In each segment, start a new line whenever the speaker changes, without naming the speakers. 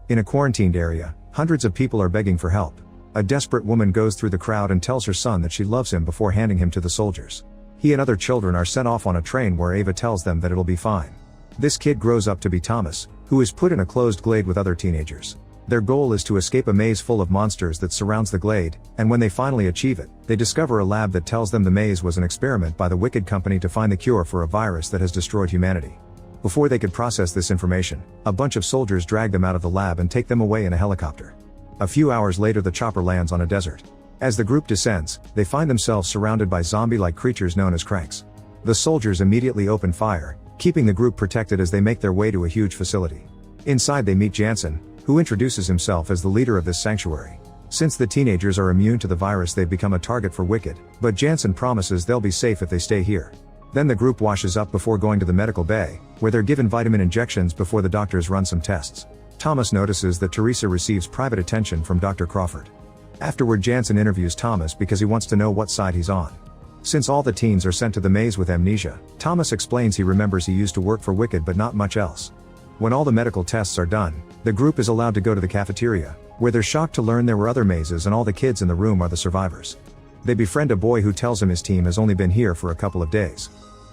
In a quarantined area, hundreds of people are begging for help. A desperate woman goes through the crowd and tells her son that she loves him before handing him to the soldiers. He and other children are sent off on a train where Ava tells them that it'll be fine. This kid grows up to be Thomas, who is put in a closed glade with other teenagers. Their goal is to escape a maze full of monsters that surrounds the glade, and when they finally achieve it, they discover a lab that tells them the maze was an experiment by the Wicked Company to find the cure for a virus that has destroyed humanity. Before they could process this information, a bunch of soldiers drag them out of the lab and take them away in a helicopter. A few hours later, the chopper lands on a desert. As the group descends, they find themselves surrounded by zombie-like creatures known as cranks. The soldiers immediately open fire, keeping the group protected as they make their way to a huge facility. Inside they meet Jansen, who introduces himself as the leader of this sanctuary. Since the teenagers are immune to the virus, they've become a target for Wicked, but Jansen promises they'll be safe if they stay here. Then the group washes up before going to the medical bay, where they're given vitamin injections before the doctors run some tests. Thomas notices that Teresa receives private attention from Dr. Crawford. Afterward, Jansen interviews Thomas because he wants to know what side he's on. Since all the teens are sent to the maze with amnesia, Thomas explains he remembers he used to work for Wicked but not much else. When all the medical tests are done, the group is allowed to go to the cafeteria, where they're shocked to learn there were other mazes and all the kids in the room are the survivors. They befriend a boy who tells him his team has only been here for a couple of days.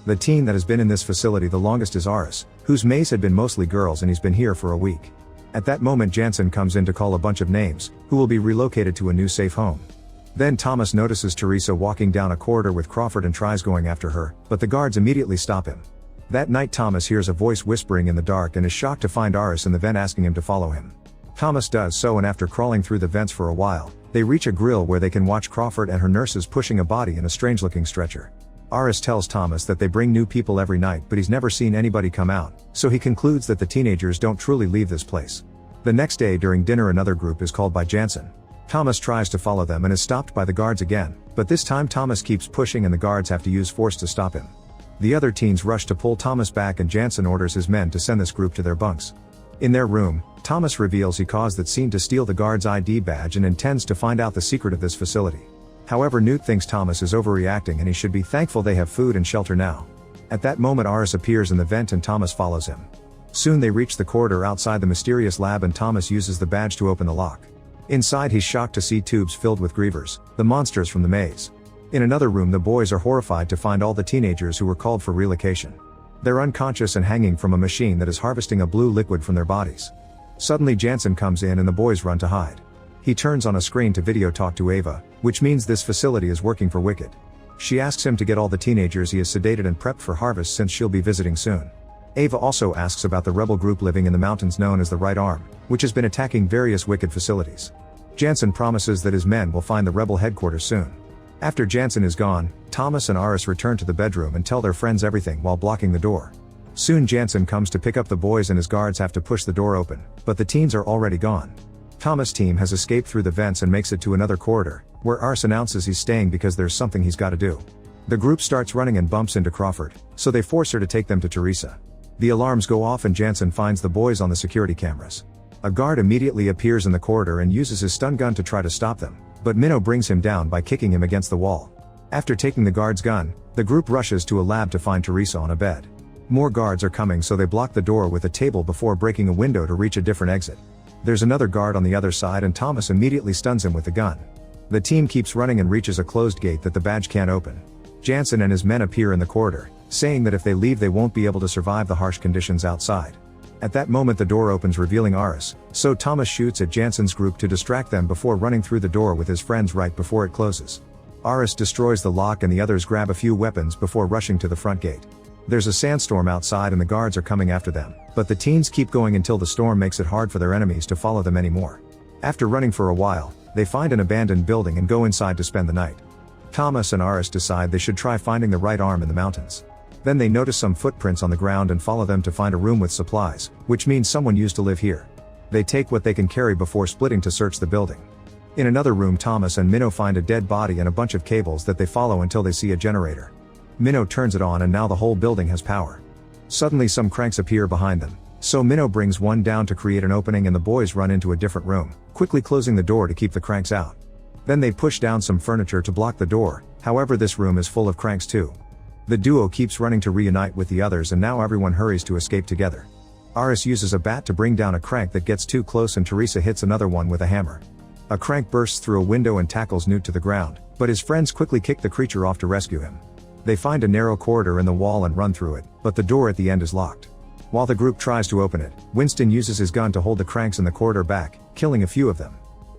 The teen that has been in this facility the longest is Aris, whose maze had been mostly girls, and he's been here for a week. At that moment, Jansen comes in to call a bunch of names, who will be relocated to a new safe home. Then Thomas notices Teresa walking down a corridor with Crawford and tries going after her, but the guards immediately stop him. That night, Thomas hears a voice whispering in the dark and is shocked to find Aris in the vent asking him to follow him. Thomas does so, and after crawling through the vents for a while, they reach a grill where they can watch Crawford and her nurses pushing a body in a strange-looking stretcher. Aris tells Thomas that they bring new people every night, but he's never seen anybody come out, so he concludes that the teenagers don't truly leave this place. The next day during dinner, another group is called by Jansen. Thomas tries to follow them and is stopped by the guards again, but this time Thomas keeps pushing and the guards have to use force to stop him. The other teens rush to pull Thomas back, and Jansen orders his men to send this group to their bunks. In their room, Thomas reveals he caused that scene to steal the guard's ID badge and intends to find out the secret of this facility. However, Newt thinks Thomas is overreacting and he should be thankful they have food and shelter now. At that moment, Aris appears in the vent and Thomas follows him. Soon they reach the corridor outside the mysterious lab and Thomas uses the badge to open the lock. Inside, he's shocked to see tubes filled with grievers, the monsters from the maze. In another room, the boys are horrified to find all the teenagers who were called for relocation. They're unconscious and hanging from a machine that is harvesting a blue liquid from their bodies. Suddenly Jansen comes in and the boys run to hide. He turns on a screen to video talk to Ava, which means this facility is working for Wicked. She asks him to get all the teenagers he has sedated and prepped for harvest since she'll be visiting soon. Ava also asks about the rebel group living in the mountains known as the Right Arm, which has been attacking various Wicked facilities. Jansen promises that his men will find the rebel headquarters soon. After Jansen is gone, Thomas and Aris return to the bedroom and tell their friends everything while blocking the door. Soon Jansen comes to pick up the boys and his guards have to push the door open, but the teens are already gone. Thomas' team has escaped through the vents and makes it to another corridor, where Aris announces he's staying because there's something he's got to do. The group starts running and bumps into Crawford, so they force her to take them to Teresa. The alarms go off and Jansen finds the boys on the security cameras. A guard immediately appears in the corridor and uses his stun gun to try to stop them, but Minnow brings him down by kicking him against the wall. After taking the guard's gun, the group rushes to a lab to find Teresa on a bed. More guards are coming, so they block the door with a table before breaking a window to reach a different exit. There's another guard on the other side and Thomas immediately stuns him with the gun. The team keeps running and reaches a closed gate that the badge can't open. Jansen and his men appear in the corridor, saying that if they leave they won't be able to survive the harsh conditions outside. At that moment the door opens revealing Aris, so Thomas shoots at Jansen's group to distract them before running through the door with his friends right before it closes. Aris destroys the lock and the others grab a few weapons before rushing to the front gate. There's a sandstorm outside and the guards are coming after them, but the teens keep going until the storm makes it hard for their enemies to follow them anymore. After running for a while, they find an abandoned building and go inside to spend the night. Thomas and Aris decide they should try finding the Right Arm in the mountains. Then they notice some footprints on the ground and follow them to find a room with supplies, which means someone used to live here. They take what they can carry before splitting to search the building. In another room, Thomas and Minnow find a dead body and a bunch of cables that they follow until they see a generator. Minnow turns it on and now the whole building has power. Suddenly some cranks appear behind them, so Minnow brings one down to create an opening and the boys run into a different room, quickly closing the door to keep the cranks out. Then they push down some furniture to block the door, however this room is full of cranks too. The duo keeps running to reunite with the others and now everyone hurries to escape together. Aris uses a bat to bring down a crank that gets too close and Teresa hits another one with a hammer. A crank bursts through a window and tackles Newt to the ground, but his friends quickly kick the creature off to rescue him. They find a narrow corridor in the wall and run through it, but the door at the end is locked. While the group tries to open it, Winston uses his gun to hold the cranks in the corridor back, killing a few of them.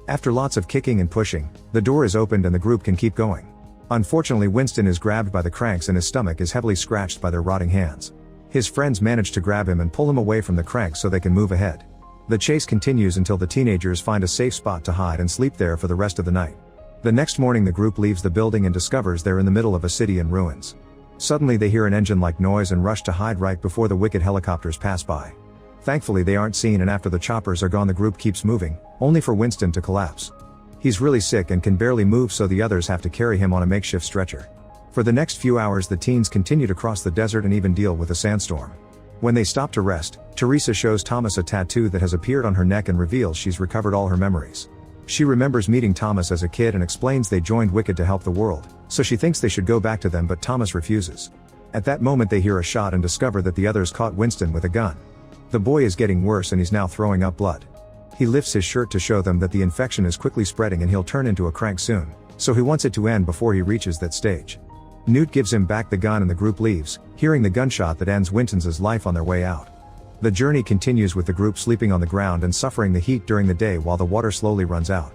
After lots of kicking and pushing, the door is opened and the group can keep going. Unfortunately, Winston is grabbed by the cranks and his stomach is heavily scratched by their rotting hands. His friends manage to grab him and pull him away from the cranks so they can move ahead. The chase continues until the teenagers find a safe spot to hide and sleep there for the rest of the night. The next morning the group leaves the building and discovers they're in the middle of a city in ruins. Suddenly they hear an engine-like noise and rush to hide right before the wicked helicopters pass by. Thankfully they aren't seen, and after the choppers are gone the group keeps moving, only for Winston to collapse. He's really sick and can barely move, so the others have to carry him on a makeshift stretcher. For the next few hours the teens continue to cross the desert and even deal with a sandstorm. When they stop to rest, Teresa shows Thomas a tattoo that has appeared on her neck and reveals she's recovered all her memories. She remembers meeting Thomas as a kid and explains they joined Wicked to help the world, so she thinks they should go back to them, but Thomas refuses. At that moment they hear a shot and discover that the others caught Winston with a gun. The boy is getting worse and he's now throwing up blood. He lifts his shirt to show them that the infection is quickly spreading and he'll turn into a crank soon, so he wants it to end before he reaches that stage. Newt gives him back the gun and the group leaves, hearing the gunshot that ends Winston's life on their way out. The journey continues with the group sleeping on the ground and suffering the heat during the day while the water slowly runs out.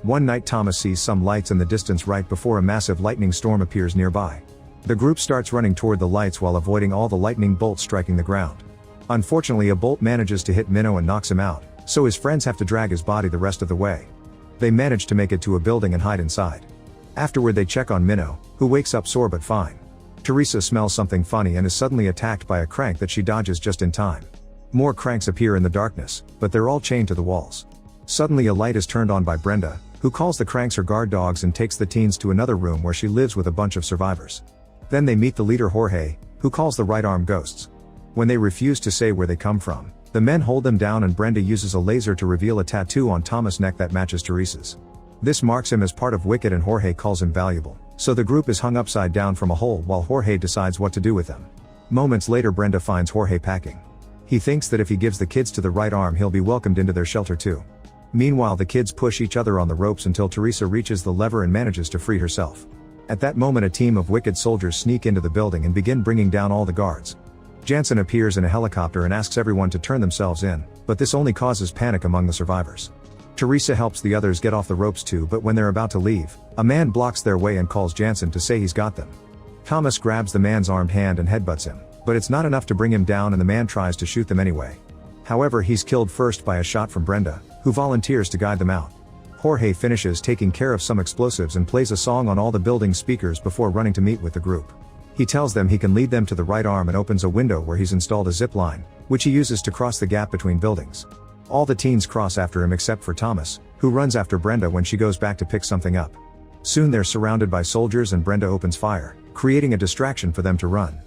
One night Thomas sees some lights in the distance right before a massive lightning storm appears nearby. The group starts running toward the lights while avoiding all the lightning bolts striking the ground. Unfortunately, a bolt manages to hit Minnow and knocks him out, so his friends have to drag his body the rest of the way. They manage to make it to a building and hide inside. Afterward they check on Minnow, who wakes up sore but fine. Teresa smells something funny and is suddenly attacked by a crank that she dodges just in time. More cranks appear in the darkness, but they're all chained to the walls. Suddenly a light is turned on by Brenda, who calls the cranks her guard dogs and takes the teens to another room where she lives with a bunch of survivors. Then they meet the leader Jorge, who calls the right arm ghosts. When they refuse to say where they come from, the men hold them down and Brenda uses a laser to reveal a tattoo on Thomas' neck that matches Teresa's. This marks him as part of Wicked and Jorge calls him valuable, so the group is hung upside down from a hole while Jorge decides what to do with them. Moments later Brenda finds Jorge packing. He thinks that if he gives the kids to the right arm he'll be welcomed into their shelter too. Meanwhile the kids push each other on the ropes until Teresa reaches the lever and manages to free herself. At that moment a team of Wicked soldiers sneak into the building and begin bringing down all the guards. Jansen appears in a helicopter and asks everyone to turn themselves in, but this only causes panic among the survivors. Teresa helps the others get off the ropes too, but when they're about to leave, a man blocks their way and calls Jansen to say he's got them. Thomas grabs the man's armed hand and headbutts him, but it's not enough to bring him down and the man tries to shoot them anyway. However, he's killed first by a shot from Brenda, who volunteers to guide them out. Jorge finishes taking care of some explosives and plays a song on all the building speakers before running to meet with the group. He tells them he can lead them to the right arm and opens a window where he's installed a zip line, which he uses to cross the gap between buildings. All the teens cross after him except for Thomas, who runs after Brenda when she goes back to pick something up. Soon they're surrounded by soldiers and Brenda opens fire, creating a distraction for them to run.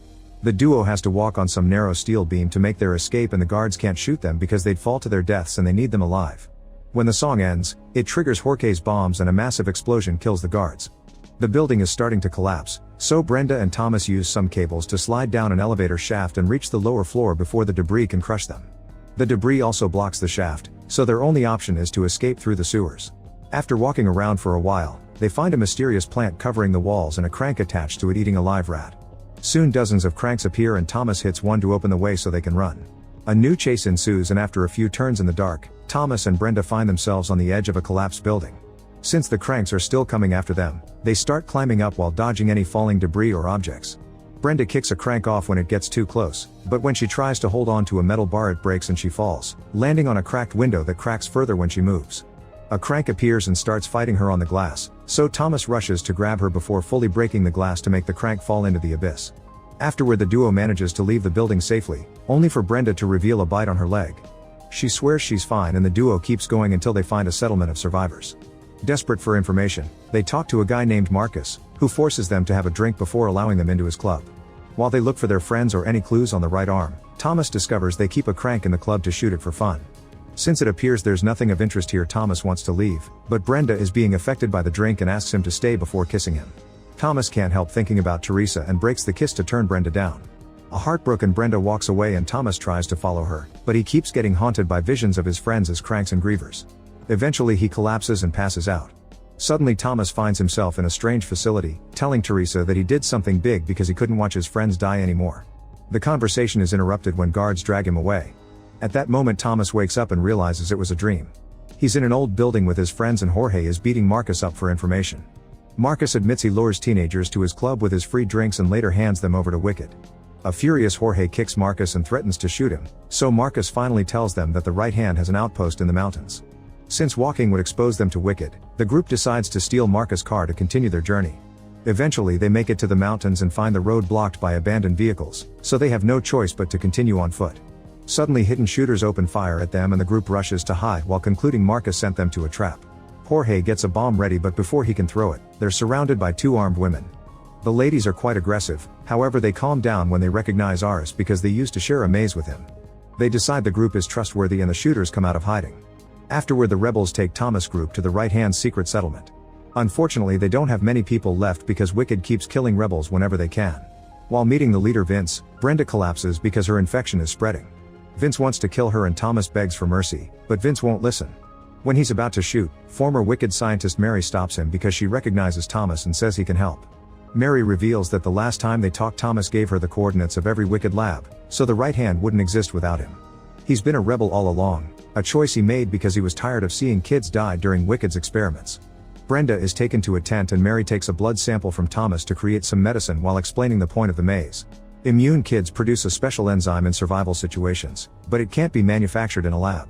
The duo has to walk on some narrow steel beam to make their escape and the guards can't shoot them because they'd fall to their deaths and they need them alive. When the song ends, it triggers Jorge's bombs and a massive explosion kills the guards. The building is starting to collapse, so Brenda and Thomas use some cables to slide down an elevator shaft and reach the lower floor before the debris can crush them. The debris also blocks the shaft, so their only option is to escape through the sewers. After walking around for a while, they find a mysterious plant covering the walls and a crank attached to it eating a live rat. Soon dozens of cranks appear and Thomas hits one to open the way so they can run. A new chase ensues and after a few turns in the dark, Thomas and Brenda find themselves on the edge of a collapsed building. Since the cranks are still coming after them, they start climbing up while dodging any falling debris or objects. Brenda kicks a crank off when it gets too close, but when she tries to hold on to a metal bar it breaks and she falls, landing on a cracked window that cracks further when she moves. A crank appears and starts fighting her on the glass, so Thomas rushes to grab her before fully breaking the glass to make the crank fall into the abyss. Afterward the duo manages to leave the building safely, only for Brenda to reveal a bite on her leg. She swears she's fine and the duo keeps going until they find a settlement of survivors. Desperate for information, they talk to a guy named Marcus, who forces them to have a drink before allowing them into his club. While they look for their friends or any clues on the right arm, Thomas discovers they keep a crank in the club to shoot it for fun. Since it appears there's nothing of interest here, Thomas wants to leave, but Brenda is being affected by the drink and asks him to stay before kissing him. Thomas can't help thinking about Teresa and breaks the kiss to turn Brenda down. A heartbroken Brenda walks away and Thomas tries to follow her, but he keeps getting haunted by visions of his friends as cranks and grievers. Eventually he collapses and passes out. Suddenly Thomas finds himself in a strange facility, telling Teresa that he did something big because he couldn't watch his friends die anymore. The conversation is interrupted when guards drag him away. At that moment Thomas wakes up and realizes it was a dream. He's in an old building with his friends and Jorge is beating Marcus up for information. Marcus admits he lures teenagers to his club with his free drinks and later hands them over to Wicked. A furious Jorge kicks Marcus and threatens to shoot him, so Marcus finally tells them that the right hand has an outpost in the mountains. Since walking would expose them to Wicked, the group decides to steal Marcus' car to continue their journey. Eventually they make it to the mountains and find the road blocked by abandoned vehicles, so they have no choice but to continue on foot. Suddenly hidden shooters open fire at them and the group rushes to hide while concluding Marcus sent them to a trap. Jorge gets a bomb ready but before he can throw it, they're surrounded by two armed women. The ladies are quite aggressive, however they calm down when they recognize Aris because they used to share a maze with him. They decide the group is trustworthy and the shooters come out of hiding. Afterward the rebels take Thomas' group to the right-hand secret settlement. Unfortunately they don't have many people left because Wicked keeps killing rebels whenever they can. While meeting the leader Vince, Brenda collapses because her infection is spreading. Vince wants to kill her and Thomas begs for mercy, but Vince won't listen. When he's about to shoot, former Wicked scientist Mary stops him because she recognizes Thomas and says he can help. Mary reveals that the last time they talked Thomas gave her the coordinates of every Wicked lab, so the right hand wouldn't exist without him. He's been a rebel all along, a choice he made because he was tired of seeing kids die during Wicked's experiments. Brenda is taken to a tent and Mary takes a blood sample from Thomas to create some medicine while explaining the point of the maze. Immune kids produce a special enzyme in survival situations, but it can't be manufactured in a lab.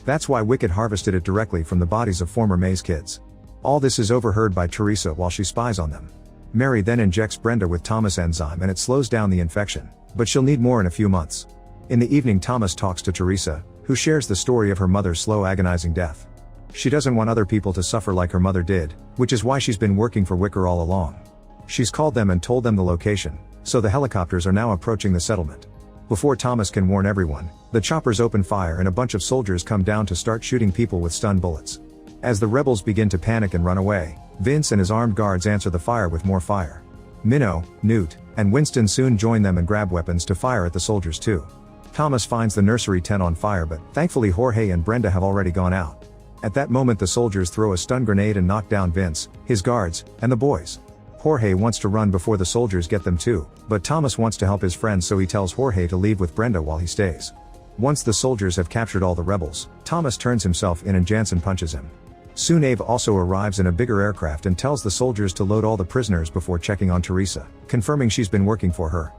That's why Wicked harvested it directly from the bodies of former maze kids. All this is overheard by Teresa while she spies on them. Mary then injects Brenda with Thomas' enzyme and it slows down the infection, but she'll need more in a few months. In the evening Thomas talks to Teresa, who shares the story of her mother's slow agonizing death. She doesn't want other people to suffer like her mother did, which is why she's been working for Wicker all along. She's called them and told them the location, so the helicopters are now approaching the settlement. Before Thomas can warn everyone, the choppers open fire and a bunch of soldiers come down to start shooting people with stun bullets. As the rebels begin to panic and run away, Vince and his armed guards answer the fire with more fire. Minnow, Newt, and Winston soon join them and grab weapons to fire at the soldiers too. Thomas finds the nursery tent on fire but thankfully Jorge and Brenda have already gone out. At that moment the soldiers throw a stun grenade and knock down Vince, his guards, and the boys. Jorge wants to run before the soldiers get them too, but Thomas wants to help his friends so he tells Jorge to leave with Brenda while he stays. Once the soldiers have captured all the rebels, Thomas turns himself in and Jansen punches him. Soon Ava also arrives in a bigger aircraft and tells the soldiers to load all the prisoners before checking on Teresa, confirming she's been working for her.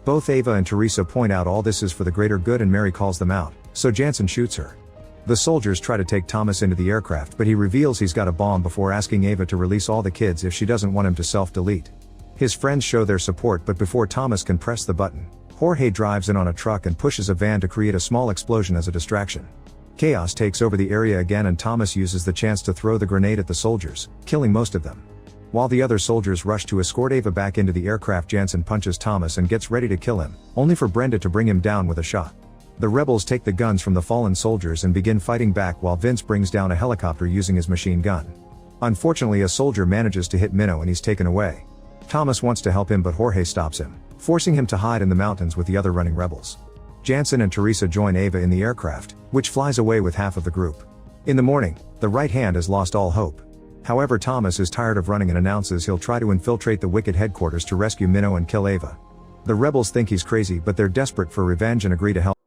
Both Ava and Teresa point out all this is for the greater good and Mary calls them out, so Jansen shoots her. The soldiers try to take Thomas into the aircraft but he reveals he's got a bomb before asking Ava to release all the kids if she doesn't want him to self-delete. His friends show their support but before Thomas can press the button, Jorge drives in on a truck and pushes a van to create a small explosion as a distraction. Chaos takes over the area again and Thomas uses the chance to throw the grenade at the soldiers, killing most of them. While the other soldiers rush to escort Ava back into the aircraft, Jansen punches Thomas and gets ready to kill him, only for Brenda to bring him down with a shot. The rebels take the guns from the fallen soldiers and begin fighting back while Vince brings down a helicopter using his machine gun. Unfortunately a soldier manages to hit Minnow and he's taken away. Thomas wants to help him but Jorge stops him, forcing him to hide in the mountains with the other running rebels. Jansen and Teresa join Ava in the aircraft, which flies away with half of the group. In the morning, the right hand has lost all hope. However, Thomas is tired of running and announces he'll try to infiltrate the Wicked headquarters to rescue Minnow and kill Ava. The rebels think he's crazy but they're desperate for revenge and agree to help.